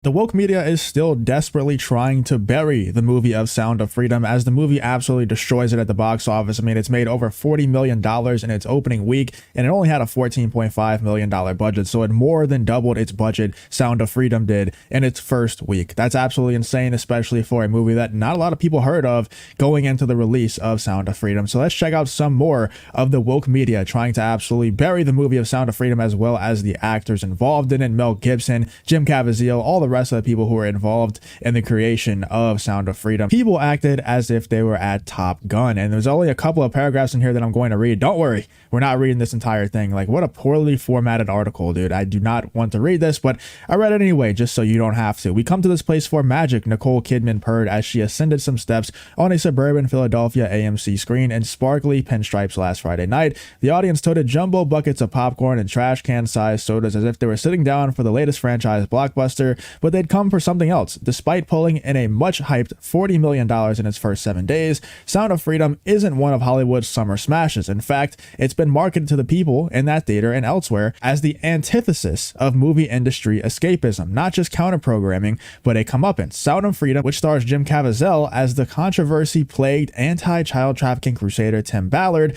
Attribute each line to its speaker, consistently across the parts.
Speaker 1: The woke media is still desperately trying to bury the movie of Sound of Freedom, as the movie absolutely destroys it at the box office. I mean, it's made over $40 million in its opening week, and it only had a $14.5 million budget, so it more than doubled its budget, Sound of Freedom did, in its first week. That's absolutely insane, especially for a movie that not a lot of people heard of going into the release of Sound of Freedom. So let's check out some more of the woke media trying to absolutely bury the movie of Sound of Freedom, as well as the actors involved in it, Mel Gibson, Jim Caviezel, all the rest of the people who were involved in the creation of Sound of Freedom. People acted as if they were at Top Gun, and there's only a couple of paragraphs in here that I'm going to read. Don't worry, we're not reading this entire thing. Like, what a poorly formatted article, dude. I do not want to read this, but I read it anyway, just so you don't have to. "We come to this place for magic," Nicole Kidman purred as she ascended some steps on a suburban Philadelphia AMC screen in sparkly pinstripes last Friday night. The audience toted jumbo buckets of popcorn and trash can-sized sodas as if they were sitting down for the latest franchise blockbuster, but they'd come for something else. Despite pulling in a much-hyped $40 million in its first 7 days, Sound of Freedom isn't one of Hollywood's summer smashes. In fact, it's been marketed to the people in that theater and elsewhere as the antithesis of movie industry escapism, not just counter-programming, but a comeuppance. Sound of Freedom, which stars Jim Caviezel as the controversy-plagued anti-child trafficking crusader Tim Ballard,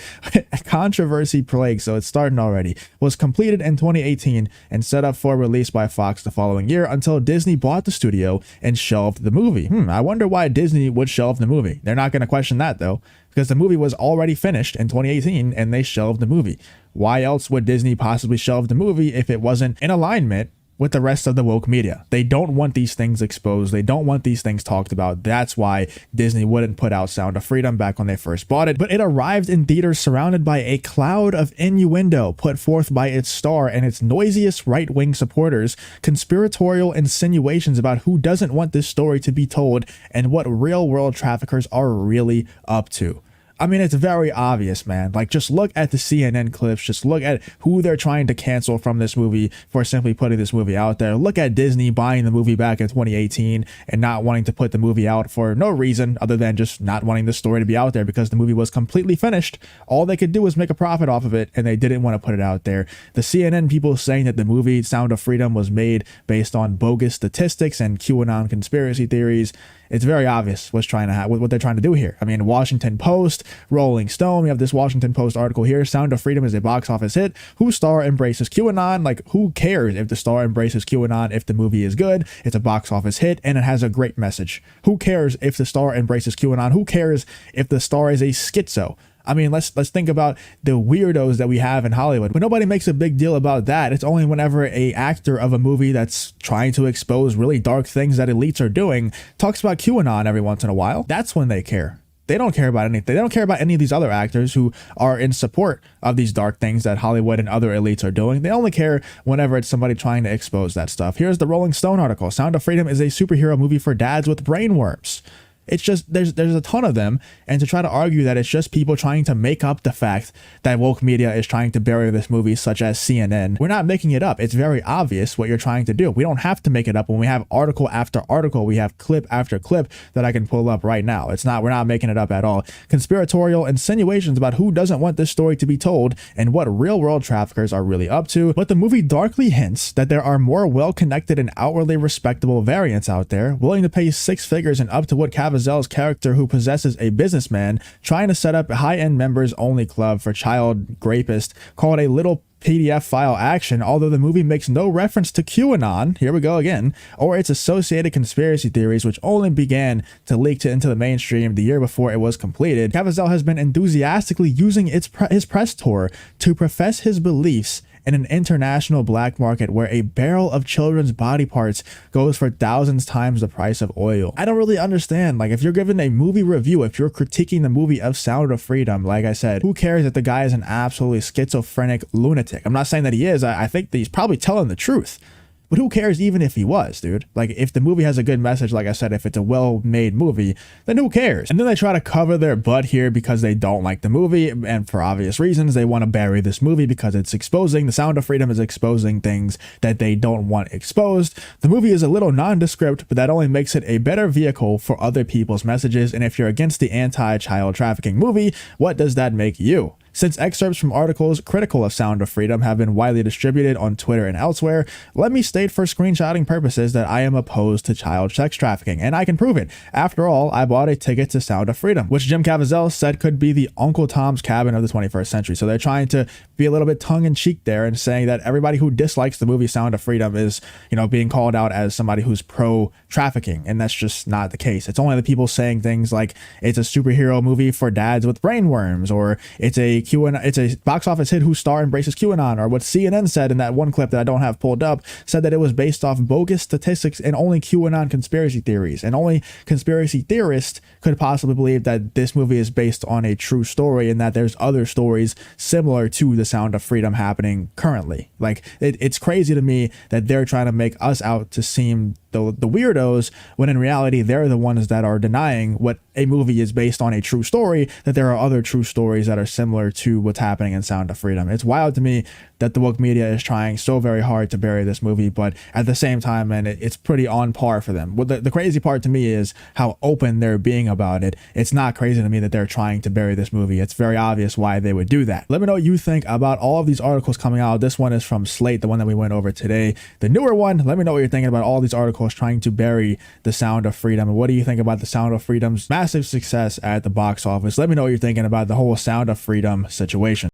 Speaker 1: controversy-plagued, so it's starting already, was completed in 2018 and set up for release by Fox the following year until Disney bought the studio and shelved the movie. I wonder why Disney would shelve the movie. They're not going to question that, though, because the movie was already finished in 2018 and they shelved the movie. Why else would Disney possibly shelve the movie if it wasn't in alignment with the rest of the woke media? They don't want these things exposed. They don't want these things talked about. That's why Disney wouldn't put out Sound of Freedom back when they first bought it. But it arrived in theaters surrounded by a cloud of innuendo put forth by its star and its noisiest right-wing supporters, conspiratorial insinuations about who doesn't want this story to be told and what real-world traffickers are really up to. I mean, it's very obvious, man. Like, just look at the CNN clips. Just look at who they're trying to cancel from this movie for simply putting this movie out there. Look at Disney buying the movie back in 2018 and not wanting to put the movie out for no reason other than just not wanting the story to be out there because the movie was completely finished. All they could do was make a profit off of it, and they didn't want to put it out there. The CNN people saying that the movie Sound of Freedom was made based on bogus statistics and QAnon conspiracy theories. It's very obvious what they're trying to do here. I mean, Washington Post, Rolling Stone, we have this Washington Post article here. Sound of Freedom is a box office hit. Whose star embraces QAnon? Like, who cares if the star embraces QAnon if the movie is good? It's a box office hit and it has a great message. Who cares if the star embraces QAnon? Who cares if the star is a schizo? I mean, let's think about the weirdos that we have in Hollywood. When nobody makes a big deal about that, it's only whenever a actor of a movie that's trying to expose really dark things that elites are doing talks about QAnon every once in a while. That's when they care. They don't care about anything. They don't care about any of these other actors who are in support of these dark things that Hollywood and other elites are doing. They only care whenever it's somebody trying to expose that stuff. Here's the Rolling Stone article. Sound of Freedom is a superhero movie for dads with brainworms. It's just, there's a ton of them, and to try to argue that it's just people trying to make up the fact that woke media is trying to bury this movie, such as CNN. We're not making it up. It's very obvious what you're trying to do. We don't have to make it up when we have article after article. We have clip after clip that I can pull up right now. We're not making it up at all. Conspiratorial insinuations about who doesn't want this story to be told and what real-world traffickers are really up to. But the movie darkly hints that there are more well-connected and outwardly respectable variants out there willing to pay six figures and up to what Caviezel's character, who possesses a businessman trying to set up a high-end members-only club for child rapists, called a little PDF file action, although the movie makes no reference to QAnon, here we go again, or its associated conspiracy theories, which only began to leak into the mainstream the year before it was completed. Caviezel has been enthusiastically using his press tour to profess his beliefs in an international black market where a barrel of children's body parts goes for thousands times the price of oil. I don't really understand. Like, if you're giving a movie review, if you're critiquing the movie of Sound of Freedom, like I said, who cares if the guy is an absolutely schizophrenic lunatic? I'm not saying that he is. I think that he's probably telling the truth. But who cares even if he was, dude? Like, if the movie has a good message, like I said, if it's a well-made movie, then who cares? And then they try to cover their butt here because they don't like the movie, and for obvious reasons, they want to bury this movie because it's exposing, the Sound of Freedom is exposing things that they don't want exposed. The movie is a little nondescript, but that only makes it a better vehicle for other people's messages, and if you're against the anti-child trafficking movie, what does that make you? Since excerpts from articles critical of Sound of Freedom have been widely distributed on Twitter and elsewhere, let me state for screenshotting purposes that I am opposed to child sex trafficking, and I can prove it. After all, I bought a ticket to Sound of Freedom, which Jim Caviezel said could be the Uncle Tom's Cabin of the 21st century. So they're trying to be a little bit tongue-in-cheek there and saying that everybody who dislikes the movie Sound of Freedom is, being called out as somebody who's pro-trafficking, and that's just not the case. It's only the people saying things like it's a superhero movie for dads with brainworms, or it's a box office hit whose star embraces QAnon, or what CNN said in that one clip that I don't have pulled up, said that it was based off bogus statistics and only QAnon conspiracy theories, and only conspiracy theorists could possibly believe that this movie is based on a true story and that there's other stories similar to the Sound of Freedom happening currently. Like, it's crazy to me that they're trying to make us out to seem the weirdos, when in reality they're the ones that are denying what a movie is based on a true story, that there are other true stories that are similar to what's happening in Sound of Freedom. It's wild to me that the woke media is trying so very hard to bury this movie, but at the same time, man, it's pretty on par for them. What the crazy part to me is how open they're being about it. It's not crazy to me that they're trying to bury this movie. It's very obvious why they would do that. Let me know what you think about all of these articles coming out. This one is from Slate, the one that we went over today. The newer one, let me know what you're thinking about all these articles trying to bury the Sound of Freedom. And what do you think about the Sound of Freedom's massive success at the box office? Let me know what you're thinking about the whole Sound of Freedom situation.